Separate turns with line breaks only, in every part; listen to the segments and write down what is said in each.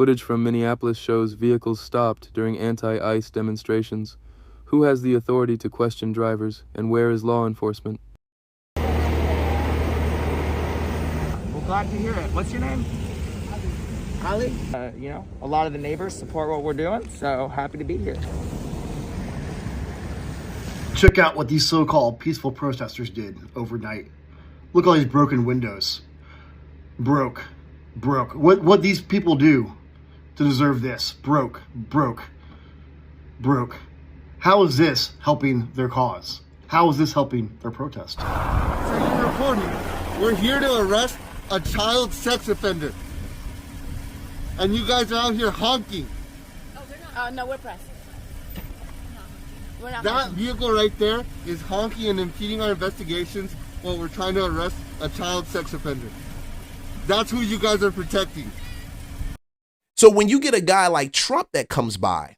Footage from Minneapolis shows vehicles stopped during anti-ICE demonstrations. Who has the authority to question drivers, and where is law enforcement?
Well, glad to hear it. What's your name? Ali. A lot of the neighbors support what we're doing, so happy to be here.
Check out what these so-called peaceful protesters did overnight. Look at all these broken windows. Broke. What these people do to deserve this? Broke. How is this helping their cause? How is this helping their protest?
Second reporting. We're here to arrest a child sex offender. And you guys are out here honking.
Oh, we're not. No, we're pressed. We're not
That
honking.
vehicle right there is honking and impeding our investigations while we're trying to arrest a child sex offender. That's who you guys are protecting.
So when you get a guy like Trump that comes by,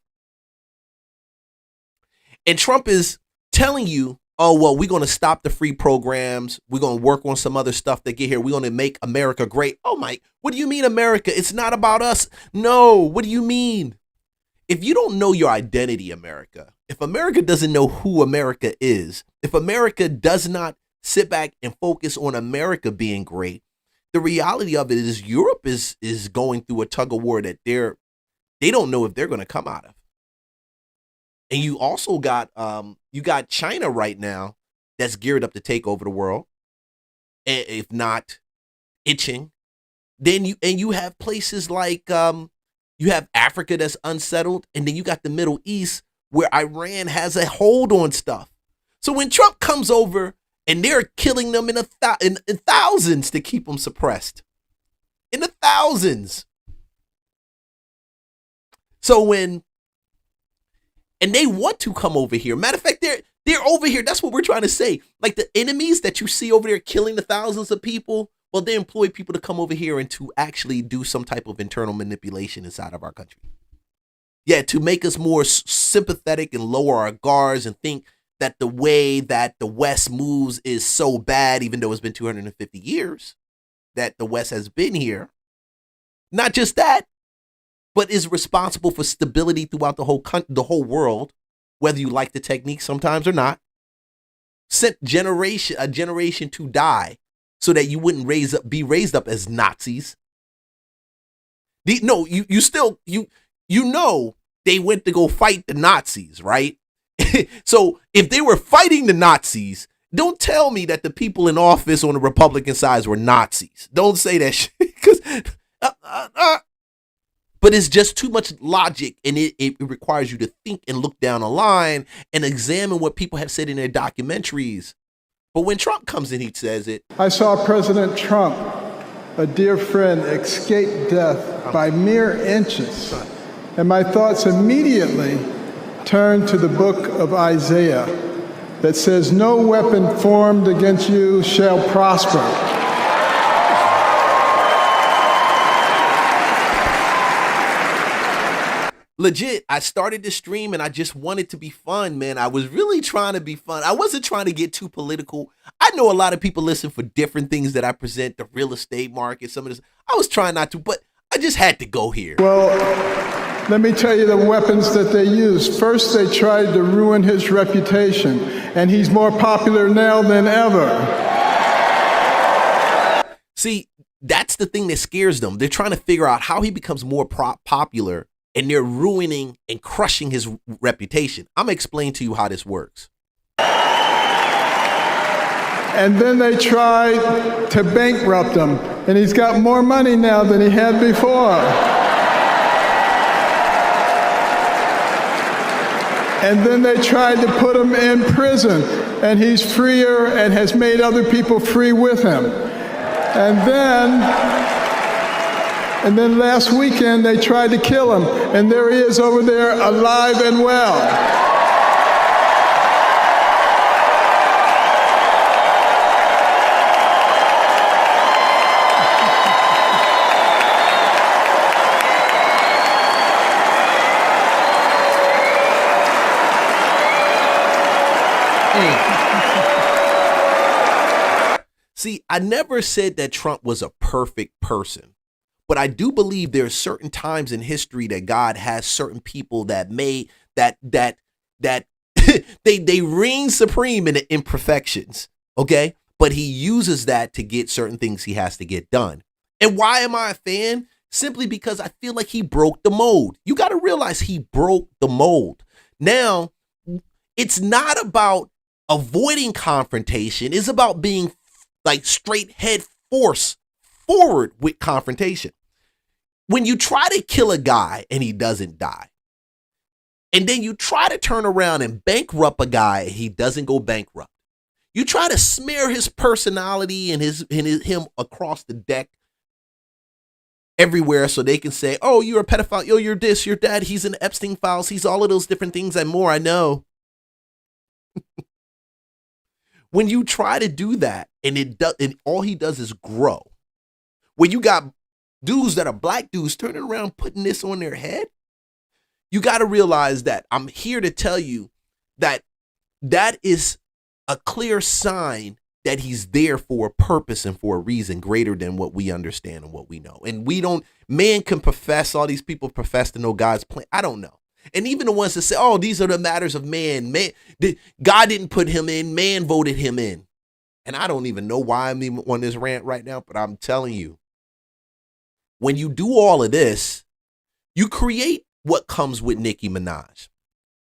and Trump is telling you, oh, well, we're going to stop the free programs. We're going to work on some other stuff that get here. We're going to make America great. Oh, Mike, what do you mean, America? It's not about us. No, what do you mean? If you don't know your identity, America, if America doesn't know who America is, if America does not sit back and focus on America being great, the reality of it is Europe is going through a tug of war that they don't know if they're going to come out of. And you also got China right now that's geared up to take over the world, if not itching. Then you have places like you have Africa that's unsettled, and then you got the Middle East where Iran has a hold on stuff. So when Trump comes over and they're killing them in thousands to keep them suppressed, in the thousands. So and they want to come over here. Matter of fact, they're over here. That's what we're trying to say. Like the enemies that you see over there killing the thousands of people, well, they employ people to come over here and to actually do some type of internal manipulation inside of our country. Yeah, to make us more sympathetic and lower our guards and think that the way that the West moves is so bad, even though it's been 250 years that the West has been here. Not just that, but is responsible for stability throughout the whole world, whether you like the technique sometimes or not. Sent a generation to die so that you wouldn't be raised up as Nazis. You know they went to go fight the Nazis, right? So if they were fighting the Nazis, don't tell me that the people in office on the Republican sides were Nazis. Don't say that shit, because but it's just too much logic, and it requires you to think and look down a line and examine what people have said in their documentaries. But when Trump comes in, he says it.
I saw President Trump, a dear friend, escape death by mere inches, and my thoughts immediately turned to the book of Isaiah that says, "No weapon formed against you shall prosper."
Legit, I started the stream and I just wanted to be fun, man. I was really trying to be fun. I wasn't trying to get too political. I know a lot of people listen for different things that I present, the real estate market, some of this. I was trying not to, but I just had to go here.
Well, let me tell you the weapons that they used. First, they tried to ruin his reputation, and he's more popular now than ever.
See, that's the thing that scares them. They're trying to figure out how he becomes more popular, and they're ruining and crushing his reputation. I'm going to explain to you how this works.
And then they tried to bankrupt him, and he's got more money now than he had before. And then they tried to put him in prison, and he's freer and has made other people free with him. And then last weekend they tried to kill him, and there he is over there alive and well.
See, I never said that Trump was a perfect person, But I do believe there are certain times in history that God has certain people that made that they reign supreme in the imperfections, okay? But he uses that to get certain things he has to get done. And why am I a fan? Simply because I feel like he broke the mold. You got to realize he broke the mold. Now, it's not about avoiding confrontation. It's about being like straight head forward with confrontation. When you try to kill a guy and he doesn't die, and then you try to turn around and bankrupt a guy and he doesn't go bankrupt, you try to smear his personality and him across the deck everywhere so they can say, oh, you're a pedophile, yo, you're this, you're that, he's in Epstein files, he's all of those different things and more, I know. When you try to do that and all he does is grow, when you got dudes that are black dudes turning around putting this on their head, you got to realize that I'm here to tell you that that is a clear sign that he's there for a purpose and for a reason greater than what we understand and what we know. And man can profess, all these people profess to know God's plan. I don't know. And even the ones that say, oh, these are the matters of man. God didn't put him in, man voted him in. And I don't even know why I'm even on this rant right now, but I'm telling you, when you do all of this, you create what comes with Nicki Minaj.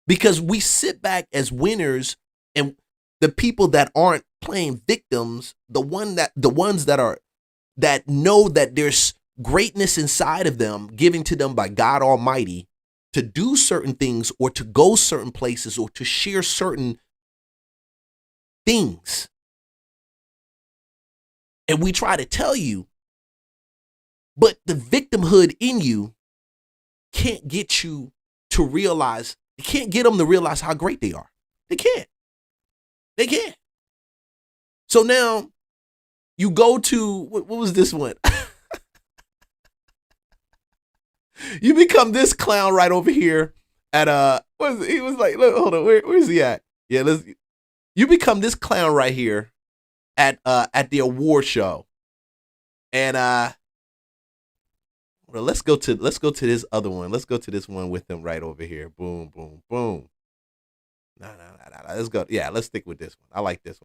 Because we sit back as winners, and the people that aren't playing victims, the ones that know that there's greatness inside of them, given to them by God Almighty, to do certain things or to go certain places or to share certain things. And we try to tell you, but the victimhood in you can't get you to realize, it can't get them to realize how great they are. They can't. They can't. So now you go to, what was this one? You become this clown right over here at what is it? He was like, look, hold on, where's he at? Yeah, you become this clown right here at the award show. And well, let's go to this other one. Let's go to this one with him right over here. Boom, boom, boom. No. Let's go. Yeah, let's stick with this one. I like this one.